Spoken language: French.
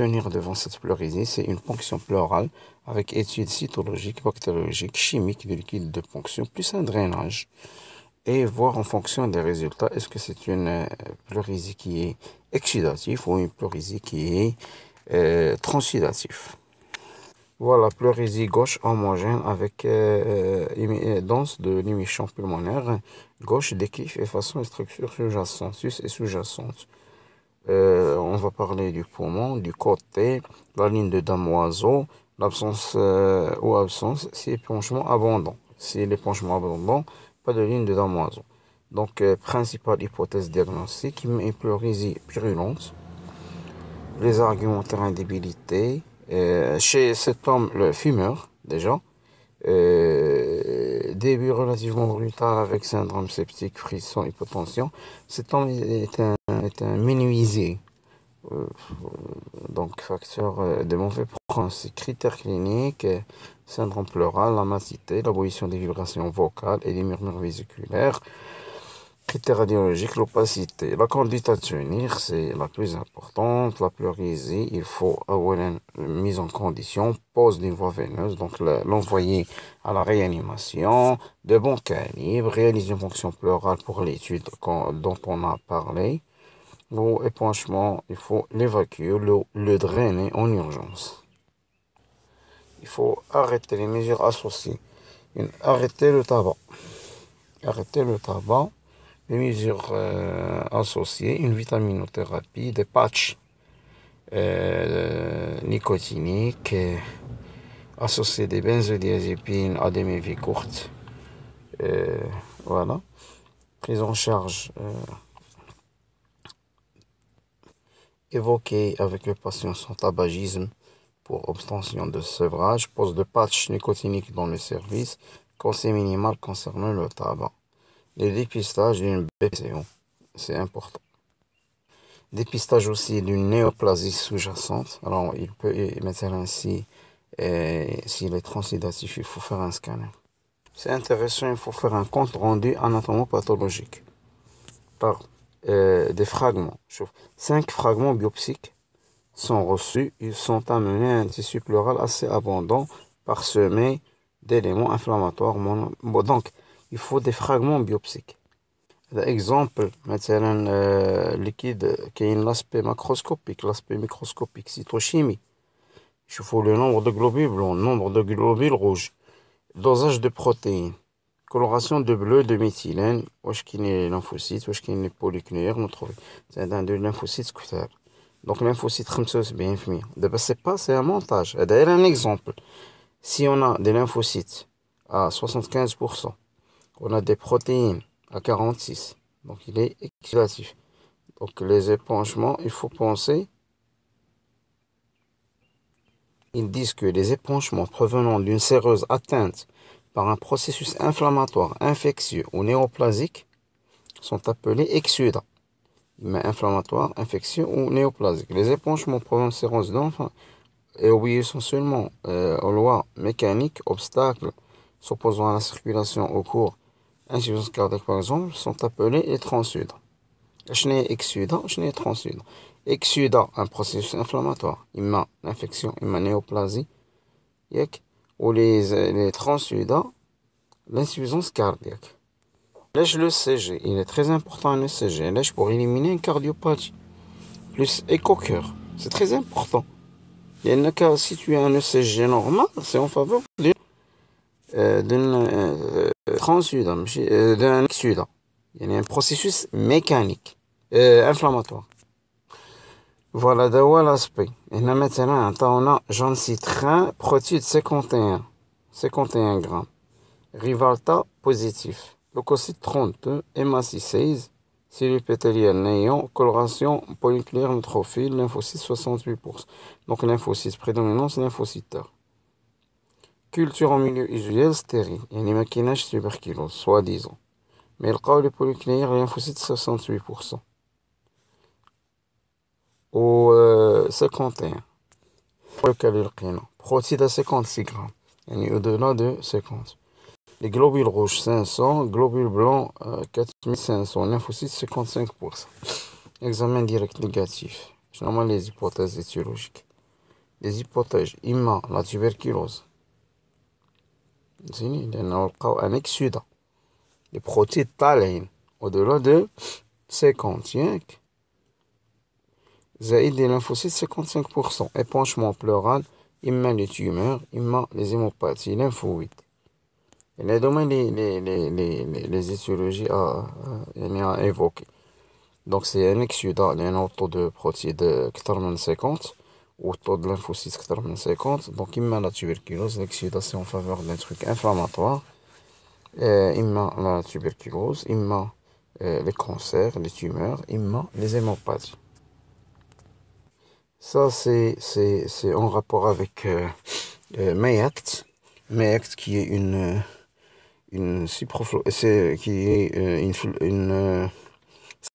tenir devant cette pleurésie, c'est une ponction pleurale avec études cytologiques, bactériologiques, chimiques du liquide de ponction, plus un drainage. Et voir en fonction des résultats, est-ce que c'est une pleurésie qui est exsudative ou une pleurésie qui est transudative. Voilà, pleurésie gauche homogène avec danse de l'émission pulmonaire gauche, déclif et façon et structure sous-jacente, sus et sous-jacente. On va parler du poumon, du côté, la ligne de damoiseau, l'absence ou absence, si épanchement abondant. Si l'épanchement abondant, pas de ligne de damoiseau. Donc, principale hypothèse diagnostique, une pleurésie purulente. Les argumentaires indébilités. Chez cet homme, le fumeur, déjà. Début relativement brutal avec syndrome septique, frisson, hypotension. Cet homme est un menuisier. Donc, facteur de mauvais pronostic. Critères cliniques, syndrome pleural, la macité, l'abolition des vibrations vocales et des murmures vésiculaires. Critères radiologiques, l'opacité. La conduite à tenir, c'est la plus importante. La pleurésie, il faut avoir une mise en condition, pose d'une voie veineuse, donc l'envoyer à la réanimation, de bon calibre, réaliser une fonction pleurale pour l'étude dont on a parlé. Au épanchement, il faut l'évacuer, le drainer en urgence. Il faut arrêter les mesures associées. Arrêter le tabac. Arrêter le tabac. Les mesures associées, une vitaminothérapie, des patchs nicotiniques, associés des benzodiazépines à des vies courtes. Voilà. Prise en charge évoquée avec le patient sans tabagisme pour obtention de sevrage, pose de patchs nicotiniques dans le service, conseil minimal concernant le tabac. Le dépistage d'une BPCO, c'est important. Dépistage aussi d'une néoplasie sous-jacente. Alors, il peut émettre ainsi, s'il est transudatif, il faut faire un scanner. C'est intéressant, il faut faire un compte rendu anatomopathologique par des fragments. 5 fragments biopsiques sont reçus. Ils sont amenés à un tissu pleural assez abondant, parsemé d'éléments inflammatoires. Donc, il faut des fragments biopsiques. Exemple, مثلا liquide كاين l'aspect macroscopique, l'aspect microscopique, cytochimie. Il faut le nombre de globules blancs, nombre de globules rouges, dosage de protéines, coloration de bleu de méthylène, واش كاين les lymphocytes, واش كاين les polycléaires, نتروفي c'est de lymphocytes كثار. Donc lymphocytes 75%. D'abord c'est un montage. D'ailleurs un exemple. Si on a des lymphocytes à 75%, on a des protéines à 46%, donc il est exudatif. Donc les épanchements, il faut penser, ils disent que les épanchements provenant d'une séreuse atteinte par un processus inflammatoire, infectieux ou néoplasique sont appelés exsudats. Mais inflammatoire, infectieux ou néoplasique. Les épanchements provenant de séreuse d'enfant et obéissant seulement aux lois mécaniques, obstacles s'opposant à la circulation au cours insuffisance cardiaque par exemple, sont appelés les transudats. شنو هي exsudat, شنو هي transudats. Exsudat, un processus inflammatoire, imma l'infection, imma néoplasie, ou les transudats, l'insuffisance cardiaque. Lèche le CG, il est très important le CG, lèche pour éliminer une cardiopathie, plus écho-cœur, c'est très important. Si tu as un ECG normal, c'est en faveur d'un transudant, d'un exsudant. Il y a un processus mécanique, inflammatoire. Voilà, d'où l'aspect. Et là maintenant, on a Jancitrin, protude 51 grammes. Rivalta positif. Leucocyte 32, hématie 16, cellules épithéliales néant, coloration polynucléaire neutrophile, lymphocyte 68%. Donc lymphocyte prédominance lymphocytaire. Culture en milieu usuel stérile. Il y a des maquinages tuberculose, soi-disant. Mais le cas du polynucléaire, lymphocyte 68%. Au 51. Protéines à 56 grammes. Et au-delà de 50. Les globules rouges 500, globules blancs 4500, lymphocytes 55%. Examen direct négatif. Généralement les hypothèses étiologiques. les hypothèses. إما la tuberculose. لأنه لقاو un exudat. Les protides طالعين au-delà de 50 ياك. زائد les lymphocytes 55%. Épanchement pleural, إما les tumeurs, إما les hémopathies lymphoïdes. Les domaines les étiologies à évoquer. Donc c'est un exudat, il y a un taux de protides qui termine 50, ou taux de lymphocytes qui termine 50. Donc il y a la tuberculose, l'exudat c'est en faveur d'un truc inflammatoire. Il y a la tuberculose, il y a les cancers, les tumeurs, il y a les hémopathies. Ça c'est en rapport avec MEACT. MEACT qui est une